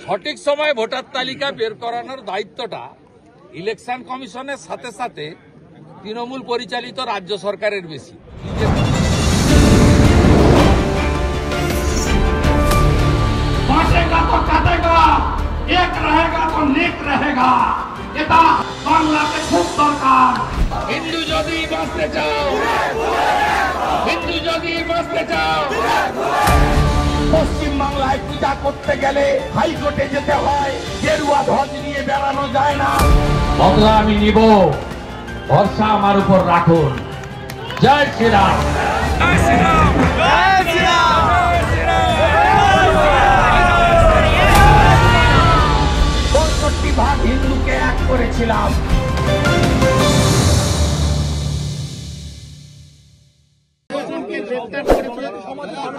সঠিক সময় ভোটার তালিকা বের করানোর দায়িত্বটা ইলেকশন কমিশনের সাথে সাথে তৃণমূল পরিচালিত রাজ্য সরকারের বেশি। बांटेगा तो काटेगा, एक रहेगा तो नेक रहेगा, এটা বাংলাতে খুব দরকার। হিন্দু যদি বাঁচতে চাও, হিন্দু যদি বাঁচতে চাও, পশ্চিম বাংলায় পূজা করতে গেলে হাইকোর্টে যেতে হয়, গেরুয়া ধ্বজ নিয়ে বেড়ানো যায় না। বদলা আমি নিব, ভরসা আমার উপর রাখুন। জয় শ্রীরাম। জয় শ্রীরাম। জয় শ্রীরাম। ৬৫% হিন্দুকে এক করেছিলাম।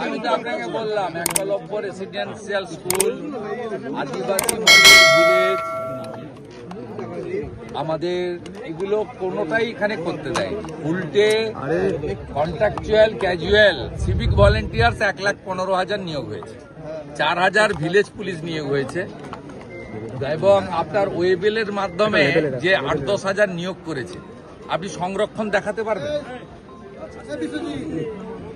আমি তো আপনাকে বললাম, একলব্য রেসিডেন্সিয়াল স্কুল, আদিবাসী মডেল ভিলেজ, আমাদের এগুলো কোনোটাই এখানে করতে দেয়। উল্টে কন্ট্রাকচুয়াল, ক্যাজুয়াল, সিভিক ভলেন্টিয়ার্স ১,১৫,০০০ নিয়োগ হয়েছে, ৪,০০০ ভিলেজ পুলিশ নিয়োগ হয়েছে, এবং আপনার ওয়েবেলের মাধ্যমে যে ৮-১০,০০০ নিয়োগ করেছে। আপনি সংরক্ষণ দেখাতে পারবেন?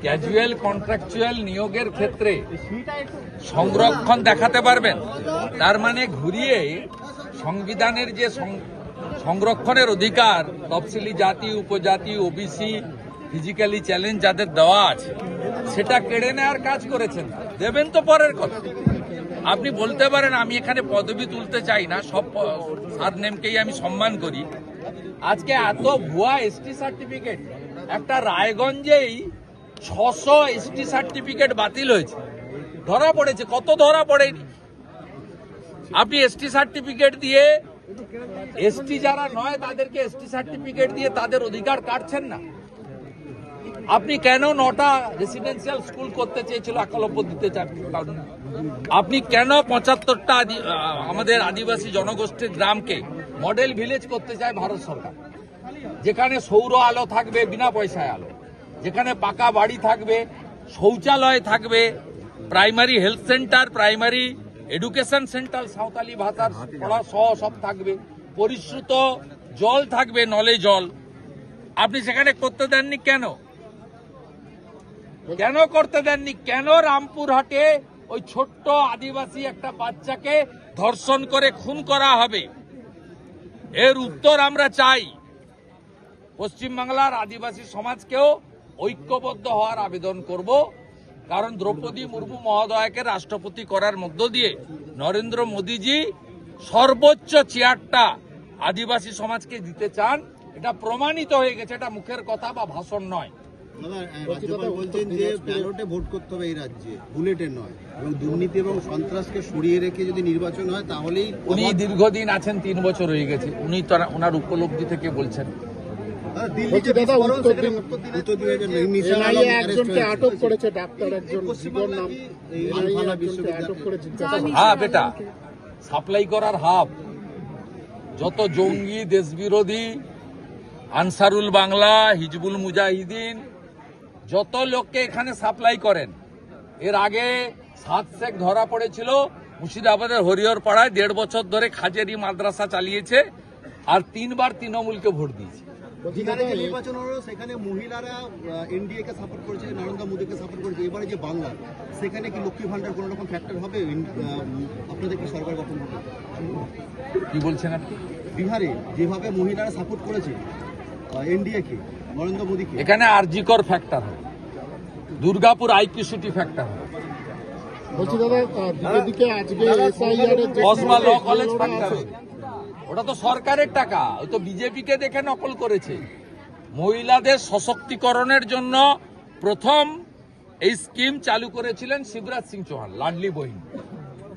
ক্যাজুয়াল, কন্ট্রাকচুয়াল নিয়োগের ক্ষেত্রে সংরক্ষণ দেখাতে পারবেন? তার মানে ঘুরিয়ে সংবিধানের যে সংরক্ষণের অধিকার তফসিলি জাতি, উপজাতি, ওবিসি, ফিজিক্যালি চ্যালেঞ্জ যাদের দেওয়া আছে, সেটা কেড়ে নেওয়ার কাজ করেছেন। দেবেন তো পরের কথা। আপনি বলতে পারেন আমি এখানে পদবি তুলতে চাই না, সব সারনেমকেই আমি সম্মান করি। আজকে এত ভুয়া এসটি সার্টিফিকেট, একটা রায়গঞ্জেই ৬০০ এসটি সার্টিফিকেট বাতিল হয়েছে, ধরা পড়েছে। কত ধরা পড়েনি? আপনি এসটি সার্টিফিকেট দিয়ে, এসটি যারা নয় তাদেরকে এসটি সার্টিফিকেট দিয়ে তাদের অধিকার কাটছেন না। আপনি কেন ৯টা রেসিডেন্সিয়াল স্কুল করতে চেয়েছিল, একলব্য দিতে চান? আপনি কেন ৭৫টা আমাদের আদিবাসী জনগোষ্ঠীর গ্রামকে মডেল ভিলেজ করতে চায় ভারত সরকার? যেখানে সৌর আলো থাকবে, বিনা পয়সায় আলো, যেখানে পাকা বাড়ি থাকবে, শৌচালয় থাকবে, primary health centre, primary education centre Santali ভাষার পড়া সহ সব থাকবে, পরিশ্রুত জল থাকবে, নলে জল। আপনি সেখানে করতে দেননি কেন? কেন করতে দেননি? কেন রামপুরহাটে ওই ছোট্ট আদিবাসী একটা বাচ্চাকে ধর্ষণ করে খুন করা হবে? এর উত্তর আমরা চাই। পশ্চিমবাংলার আদিবাসী সমাজকেও ঐক্যবদ্ধ হওয়ার আবেদন করব, কারণ দ্রৌপদী মুর্মু মহোদয়কে রাষ্ট্রপতি করার মধ্য দিয়ে নরেন্দ্র মোদীজি সর্বোচ্চ চেয়ারটা আদিবাসী সমাজকে দিতে চান। এটা প্রমাণিত হয়ে গেছে, এটা মুখের কথা বা ভাষণ নয়। রাজ্যপাল বলছেন যে ব্যালটে ভোট করতে হবে এই রাজ্যে, বুলেটে নয়, এবং দুর্নীতি এবং সন্ত্রাসকে সরিয়ে রেখে যদি নির্বাচন হয় তাহলেই। উনি দীর্ঘদিন আছেন, ৩ বছর হয়ে গেছে, উনি তো ওনার উপলব্ধি থেকে বলছেন। হ্যাঁ বেটা, সাপ্লাই করার হাব যত জঙ্গি, দেশবিরোধী, আনসারুল বাংলা, হিজবুল মুজাহিদিন, যত লোককে এখানে সাপ্লাই করেন। এর আগে ৭ শেখ ধরা পড়েছিল মুর্শিদাবাদের হরিহর পাড়ায়, ১.৫ বছর ধরে খাজেরি মাদ্রাসা চালিয়েছে, আর ৩ বার তৃণমূলকে ভোট দিয়েছে। নির্বাচন হলো, সেখানে মহিলারা এনডিএ কে সাপোর্ট করেছে, নরেন্দ্র মোদীকে সাপোর্ট করেছে। এবারে যে বাংলা, সেখানে কি লক্ষ্মী ভান্ডার কোন রকম ফ্যাক্টর হবে? আপনাদের কি সরকার গঠন হবে? কি বলছেন আপনি? বিহারে যেভাবে মহিলারা সাপোর্ট করেছে এনডিএ কে, নরেন্দ্র মোদীকে, এখানে আরজিকর ফ্যাক্টর হবে, দুর্গাপুর আইপিসিটি ফ্যাক্টর হবে, কসমা ল কলেজ ফ্যাক্টর হবে। ওটা তো সরকারের টাকা, ওই তো বিজেপিকে দেখে নকল করেছে। মহিলাদের সশক্তিকরণের জন্য প্রথম এই স্কিম চালু করেছিলেন শিবরাজ সিং চৌহান, লাডলি বহিন।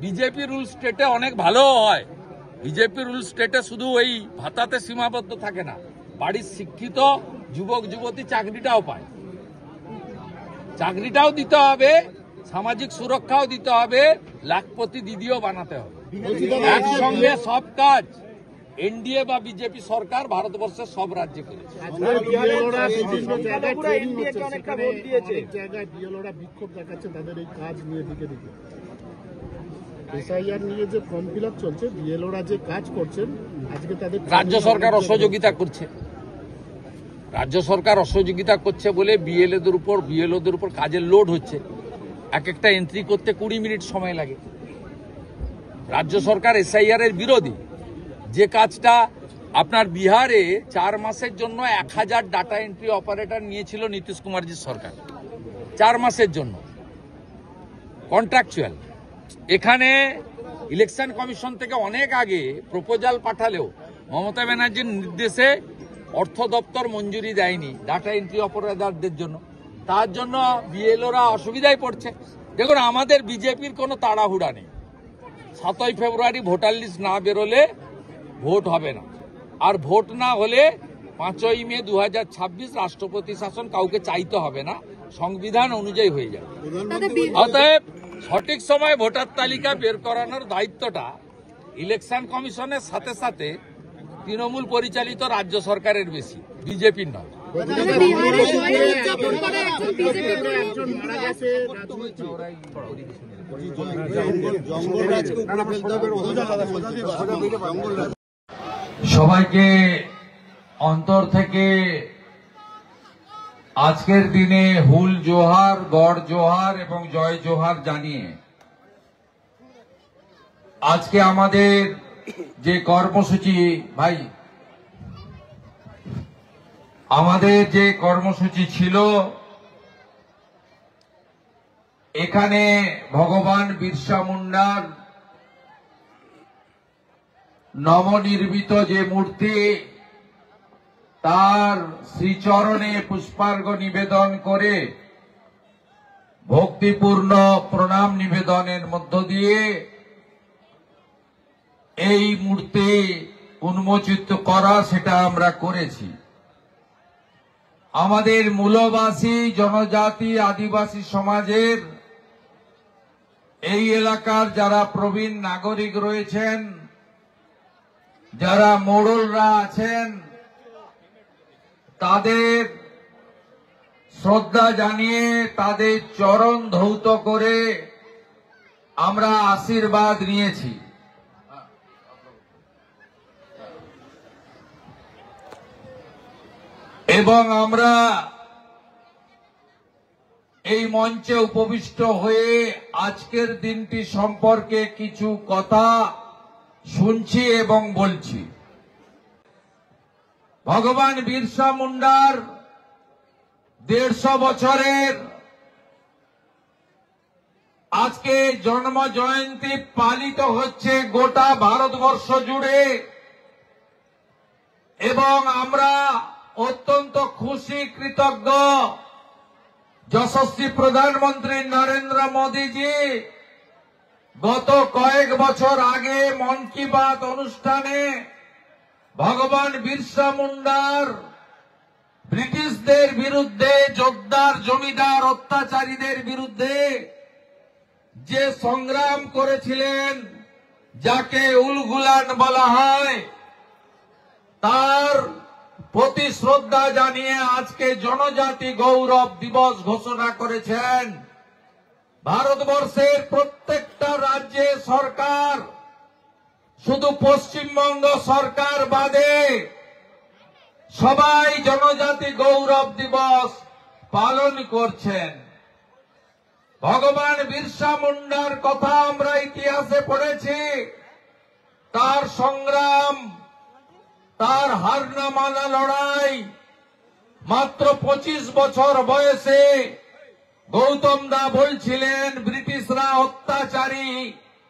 বিজেপি রুল স্টেটে অনেক ভালো হয়। বিজেপি রুল স্টেটে শুধু ওই ভাতাতে সীমাবদ্ধ থাকে না, বাড়ির শিক্ষিত যুবক যুবতী চাকরিটাও পায়। চাকরিটাও দিতে হবে, সামাজিক সুরক্ষাও দিতে হবে, লাখপতি দিদিও বানাতে হবে। একসঙ্গে সব কাজ এনডিএ বা বিজেপি সরকার ভারতবর্ষের সব রাজ্যে করেছে। এসআইআর নিয়ে যে ফর্ম ফিল আপ চলছে, বিএলওরা যে কাজ করছেন, আজকে তাদের রাজ্য সরকার অসহযোগিতা করছে। রাজ্য সরকার অসহযোগিতা করছে বলে বিএলওদের উপর কাজের লোড হচ্ছে। এক একটা এন্ট্রি করতে 20 মিনিট সময় লাগে। রাজ্য সরকার এসআইআর এর বিরোধী। যে কাজটা আপনার বিহারে 4 মাসের জন্য 1000 ডাটা এন্ট্রি অপারেটর নিয়েছিল নীতিশ কুমারজির সরকার, 4 মাসের জন্য কন্ট্রাকচুয়াল। এখানে ইলেকশন কমিশন থেকে অনেক আগে প্রপোজাল পাঠালেও মমতা ব্যানার্জির নির্দেশে অর্থ দপ্তর মঞ্জুরি দেয়নি ডাটা এন্ট্রি অপারেটরদের জন্য। তার জন্য বিএলওরা অসুবিধায় পড়ছে। দেখুন, আমাদের বিজেপির কোনো তাড়াহুড়া নেই। 7ই ফেব্রুয়ারি ভোটার লিস্ট না বেরোলে ভোট হবে না, আর ভোট না হলে 5ই মে 2026 রাষ্ট্রপতি শাসন কাউকে চাইতে হবে না, সংবিধান অনুযায়ী হয়ে যাবে। অতএব সঠিক সময় ভোটার তালিকা বের করানোর দায়িত্বটা ইলেকশন কমিশনের সাথে সাথে তৃণমূল পরিচালিত রাজ্য সরকারের বেশি, বিজেপির নয়। সবাইকে অন্তর থেকে আজকের দিনে হুল জোহার, গড় জোহার এবং জয় জোহার জানিয়ে আজকে আমাদের যে কর্মসূচি ছিল, এখানে ভগবান বিরসা মুন্ডার নবনির্মিত যে মূর্তি, তার শ্রীচরণে পুষ্পার্ঘ নিবেদন করে ভক্তিপূর্ণ প্রণাম নিবেদনের মধ্য দিয়ে এই মূর্তি উন্মোচিত করা, সেটা আমরা করেছি। আমাদের মূলবাসী জনজাতি আদিবাসী সমাজের এই এলাকার যারা প্রবীণ নাগরিক রয়েছেন, যারা মোড়লরা আছেন, তাদের শ্রদ্ধা জানিয়ে তাদের চরণ ধৌত করে আমরা আশীর্বাদ নিয়েছি। এবং আমরা এই মঞ্চে উপবিষ্ট হয়ে আজকের দিনটি সম্পর্কে কিছু কথা শুনছি এবং বলছি। ভগবান বিরসা মুন্ডার 150 বছরের আজকে জন্ম জয়ন্তী পালিত হচ্ছে গোটা ভারতবর্ষ জুড়ে, এবং আমরা অত্যন্ত খুশি, কৃতজ্ঞ যশস্বী প্রধানমন্ত্রী নরেন্দ্র মোদীজি গত কয়েক বছর আগে মন কি বাত অনুষ্ঠানে ভগবান বিরসা মুন্ডার ব্রিটিশদের বিরুদ্ধে, জোরদার জমিদার অত্যাচারীদের বিরুদ্ধে যে সংগ্রাম করেছিলেন, যাকে উলগুলান বলা হয়, তার প্রতি শ্রদ্ধা জানিয়ে আজকে জনজাতি গৌরব দিবস ঘোষণা করেছেন। ভারতবর্ষের প্রত্যেকটা রাজ্যে সরকার, শুধু পশ্চিমবঙ্গ সরকার বাদে সবাই জনজাতি গৌরব দিবস পালন করছেন। ভগবান বিরসা মুন্ডার কথা আমরা ইতিহাসে পড়েছি, তার সংগ্রাম, তার হার না মানা লড়াই। মাত্র 25 বছর বয়সে গৌতম দা বলছিলেন, ব্রিটিশরা অত্যাচারী,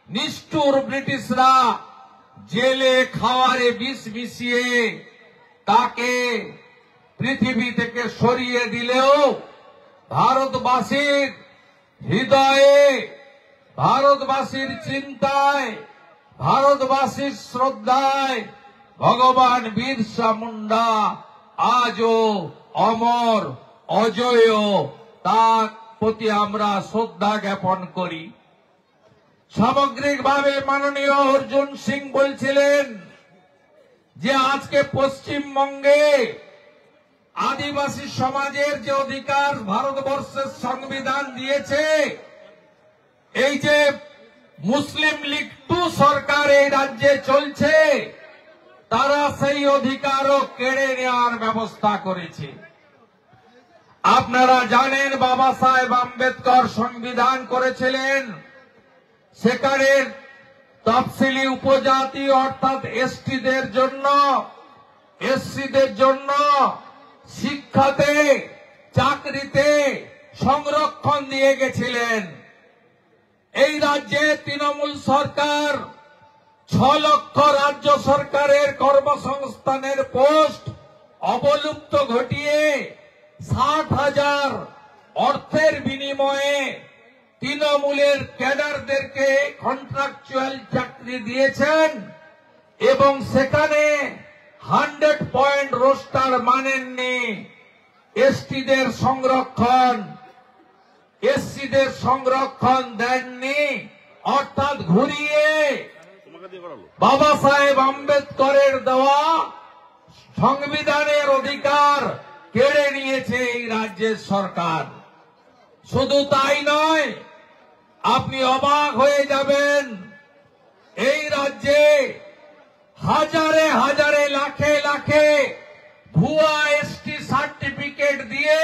নিষ্ঠুর ব্রিটিশরা জেলে খাওয়ারে বিষ মিশিয়ে তাকে পৃথিবী থেকে সরিয়ে দিলেও ভারতবাসীর হৃদয়ে, ভারতবাসীর চিন্তায়, ভারতবাসীর শ্রদ্ধায় ভগবান বিরসা মুন্ডা আজও অমর, অজেয়। তার প্রতি আমরা শ্রদ্ধা জ্ঞাপন করি। সামগ্রিকভাবে মাননীয় অর্জুন সিং বলছিলেন যে আজকে পশ্চিমবঙ্গে আদিবাসী সমাজের যে অধিকার ভারতবর্ষের সংবিধান দিয়েছে, এই যে মুসলিম লীগ 2 সরকার এই রাজ্যে চলছে, তারা সেই অধিকারও কেড়ে নেওয়ার ব্যবস্থা করেছে। আপনারা জানেন বাবা সাহেব আম্বেদকর সংবিধান করেছিলেন, সেখানে তফসিলি উপজাতি অর্থাৎ এসটিদের জন্য, এসসিদের জন্য শিক্ষাতে, চাকরিতে সংরক্ষণ দিয়ে গেছিলেন। এই রাজ্যে তৃণমূল সরকার 6 লক্ষ রাজ্য সরকারের কর্মসংস্থানের পোস্ট অবলুপ্ত ঘটিয়ে 60,000 অর্থের বিনিময়ে তৃণমূলের ক্যাডারদেরকে কন্ট্রাকচুয়াল চাকরি দিয়েছেন এবং সেখানে 100 পয়েন্ট রোস্টার মানেননি। এসটিদের সংরক্ষণ, এসসিদের সংরক্ষণ দেননি, অর্থাৎ ঘুরিয়ে বাবা সাহেব আম্বেদকরের দেওয়া সংবিধানের অধিকার কেড়ে নিয়েছে এই রাজ্যের সরকার। শুধু তাই নয়, আপনি অবাক হয়ে যাবেন, এই রাজ্যে হাজারে হাজারে লাখে লাখে ভুয়া এসটি সার্টিফিকেট দিয়ে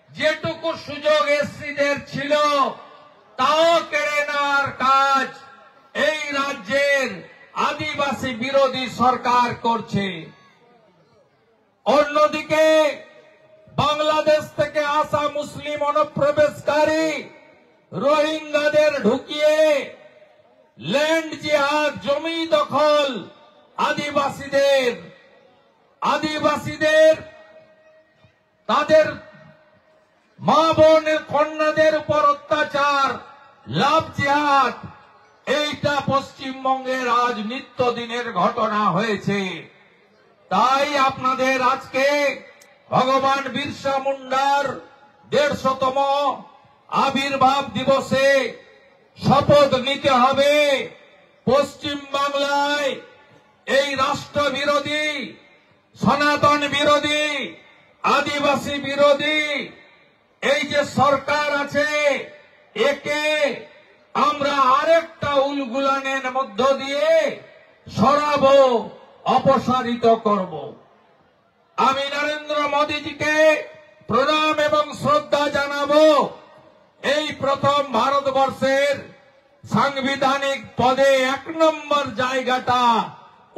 যেটুকু সুযোগ এসসিদের ছিল তাও কেড়ে নেওয়ার কাজ এই রাজ্যের আদিবাসী বিরোধী সরকার করছে। অন্যদিকে বাংলাদেশ থেকে আসা মুসলিম অনুপ্রবেশকারী রোহিঙ্গাদের ঢুকিয়ে ল্যান্ড জিহাদ, জমি দখল, আদিবাসীদের তাদের মা বোনের কন্যাদের উপর অত্যাচার, লাভ জিহাদ, এইটা পশ্চিমবঙ্গের আজ নিত্যদিনের ঘটনা হয়েছে। তাই আপনাদের আজকে ভগবান বিরসা মুন্ডার 150তম আবির্ভাব দিবসে শপথ নিতে হবে। পশ্চিম বাংলায় এই রাষ্ট্র বিরোধী, সনাতন বিরোধী, আদিবাসী বিরোধী এই যে সরকার আছে, একে আমরা আরেকটা উলগুলানের মধ্য দিয়ে সরাবো, অপসারিত করব। আমি নরেন্দ্র মোদীজিকে প্রণাম এবং শ্রদ্ধা জানাবো। এই প্রথম ভারতবর্ষের সাংবিধানিক পদে 1 নম্বর জায়গাটা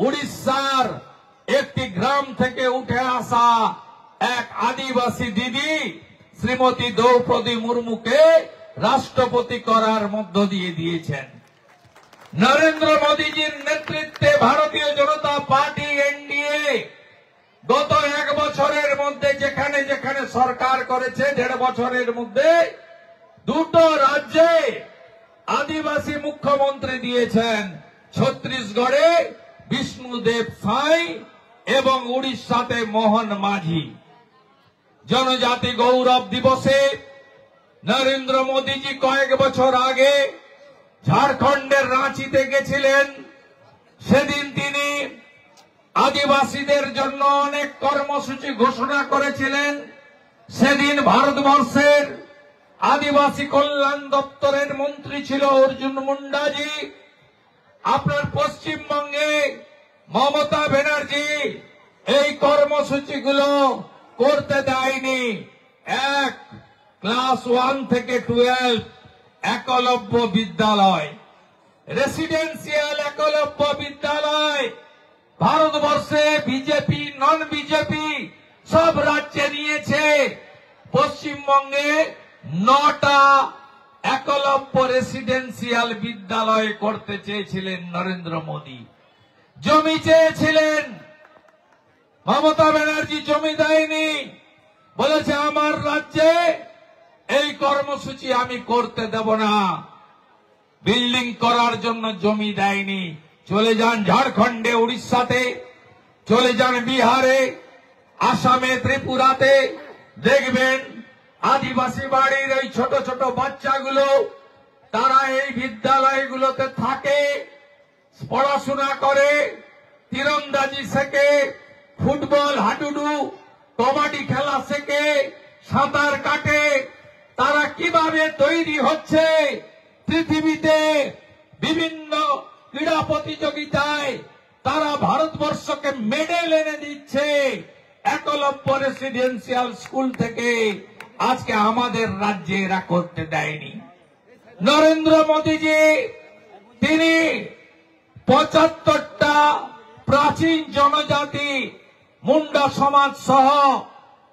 উড়িষ্যার একটি গ্রাম থেকে উঠে আসা এক আদিবাসী দিদি শ্রীমতী দ্রৌপদী মুর্মুকে রাষ্ট্রপতি করার মধ্য দিয়ে দিয়েছেন। নরেন্দ্র মোদীজির নেতৃত্বে ভারতীয় জনতা পার্টি এনডিএ গত 1 বছরের মধ্যে যেখানে যেখানে সরকার করেছে, 1.5 বছরের মধ্যে 2টো রাজ্যে আদিবাসী মুখ্যমন্ত্রী দিয়েছেন। ছত্তিশগড়ে বিষ্ণুদেব সাই এবং উড়িষ্যাতে মোহন মাঝি। জনজাতি গৌরব দিবসে নরেন্দ্র মোদীজি কয়েক বছর আগে ঝাড়খণ্ডের রাঁচিতে গেছিলেন। সেদিন তিনি আদিবাসীদের জন্য অনেক কর্মসূচি ঘোষণা করেছিলেন। সেদিন ভারতবর্ষের আদিবাসী কল্যাণ দপ্তরের মন্ত্রী ছিল অর্জুন মুন্ডাজি। আপনার পশ্চিমবঙ্গে মমতা ব্যানার্জি এই কর্মসূচিগুলো করতে দেয়নি। ক্লাস 1 থেকে 12 একলব্য বিদ্যালয়, রেসিডেন্সিয়াল একলব্য বিদ্যালয় ভারতবর্ষে বিজেপি, নন বিজেপি সব রাজ্যে নিয়েছে। পশ্চিমবঙ্গে 9টা একলব্য রেসিডেন্সিয়াল বিদ্যালয় করতে চেয়েছিলেন নরেন্দ্র মোদী। জমি চেয়েছিলেন, মমতা ব্যানার্জি জমি দেয়নি। বলেছে আমার রাজ্যে এই কর্মসূচি আমি করতে দেব না। বিল্ডিং করার জন্য জমি দেয়নি। চলে যান ঝাড়খণ্ডে, উড়িষ্যাতে, চলে যান বিহারে, আসামে, ত্রিপুরাতে, দেখবেন আদিবাসী বাড়ির এই ছোট ছোট বাচ্চাগুলো তারা এই বিদ্যালয়গুলোতে থাকে, পড়াশোনা করে, তীরন্দাজি শেখে, ফুটবল, হাডুডু, কবাডি খেলা শেখে, সাঁতার কাটে। তারা কিভাবে তৈরি হচ্ছে পৃথিবীতে বিভিন্ন ক্রীড়া প্রতিযোগিতায় তারা ভারতবর্ষকে মেডেল এনে দিচ্ছে। একলব্য রেসিডেন্সিয়াল স্কুল থেকে আজকে আমাদের রাজ্যে এরা করতে দেয়নি। নরেন্দ্র মোদীজি তিনি ৭৫টা প্রাচীন জনজাতি মুন্ডা সমাজ সহ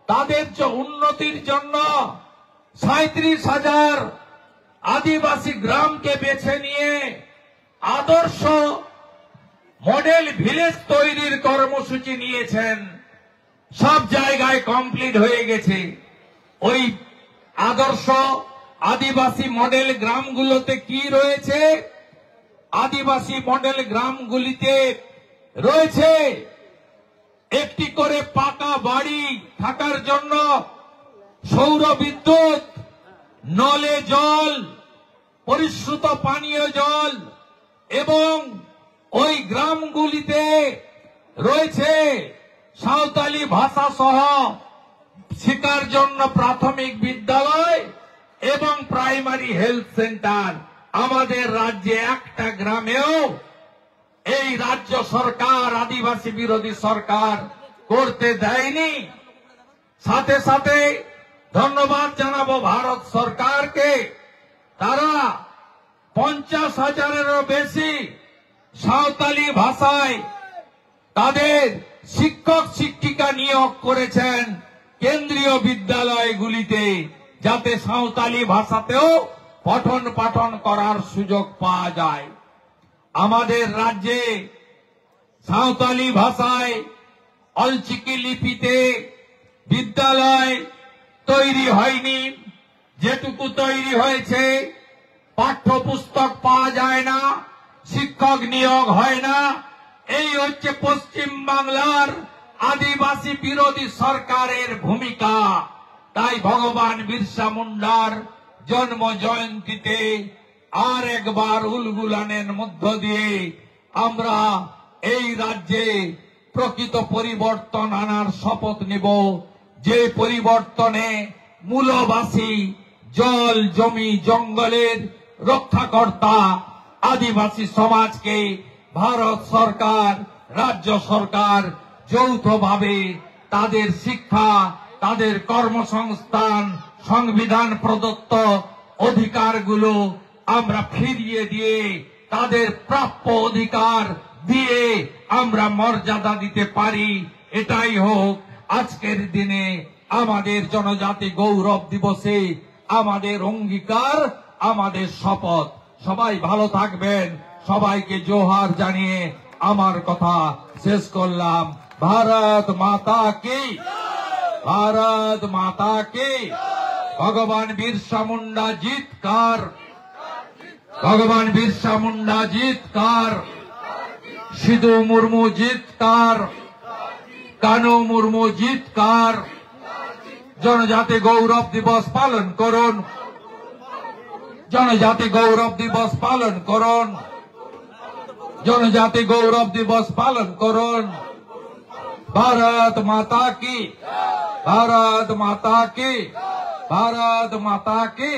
তাদের যে উন্নতির জন্য ৩৭,০০০ আদিবাসী গ্রামকে বেছে নিয়ে আদর্শ মডেল ভিলেজ তৈরির কর্মসূচি নিয়েছেন। সব জায়গায় কমপ্লিট হয়ে গেছে। ওই আদর্শ আদিবাসী মডেল গ্রামগুলোতে কি রয়েছে? আদিবাসী মডেল গ্রামগুলিতে রয়েছে একটি করে পাকা বাড়ি থাকার জন্য, সৌর বিদ্যুৎ, নলে জল, পরিশ্রুত পানীয় জল, এবং ওই গ্রামগুলিতে রয়েছে সাঁওতালি ভাষা সহ শিক্ষার জন্য প্রাথমিক বিদ্যালয় এবং প্রাইমারি হেলথ সেন্টার। আমাদের রাজ্যে একটা গ্রামেও এই রাজ্য সরকার, আদিবাসী বিরোধী সরকার করতে দেয়নি। সাথে সাথে ধন্যবাদ জানাবো ভারত সরকারকে। তারা ৫০,০০০-এরও বেশি সাঁওতালি ভাষায় তাদের শিক্ষক শিক্ষিকা নিয়োগ করেছেন কেন্দ্রীয় বিদ্যালয়গুলিতে, যাতে সাঁওতালি ভাষাতেও পঠন পাঠন করার সুযোগ পাওয়া যায়। আমাদের রাজ্যে সাঁওতালি ভাষায় অলচিকি লিপিতে বিদ্যালয় তৈরি হয়নি। যেটুকু তৈরি হয়েছে পাঠ্যপুস্তক পাওয়া যায় না, শিক্ষক নিয়োগ হয় না। এই হচ্ছে পশ্চিম বাংলার আদিবাসী বিরোধী সরকারের ভূমিকা। তাই ভগবান বিরসা মুন্ডার জন্ম জয়ন্তীতে আর একবার উলগুলানের মধ্য দিয়ে আমরা এই রাজ্যে প্রকৃত পরিবর্তন আনার শপথ নিব, যে পরিবর্তনে মূলবাসী জল জমি জঙ্গলের রক্ষাকর্তা আদিবাসী সমাজকে ভারত সরকার, রাজ্য সরকার যৌথভাবে তাদের শিক্ষা, তাদের কর্মসংস্থান, সংবিধান প্রদত্ত অধিকারগুলো আমরা ফিরিয়ে দিয়ে তাদের প্রাপ্য অধিকার দিয়ে আমরা মর্যাদা দিতে পারি। এটাই হোক আজকের দিনে আমাদের জনজাতি গৌরব দিবসে আমাদের অঙ্গীকার, আমাদের শপথ। সবাই ভালো থাকবেন। সবাইকে জোহার জানিয়ে আমার কথা শেষ করলাম। ভারত মাতা কি, ভারত মাতা কি। ভগবান বিরসা মুন্ডা জিতকার, ভগবান বিরসা মুন্ডা জিতকার, সিধু মুর্মু জিতকার, কানু মুর্মু জিতকার। জনজাতি গৌরব দিবস পালন করুন, জনজাতি গৌরব দিবস পালন করুন, জনজাতি গৌরব দিবস পালন করুন। ভারত মাতা কি, ভারত মাতা কি, ভারত মাতা কি।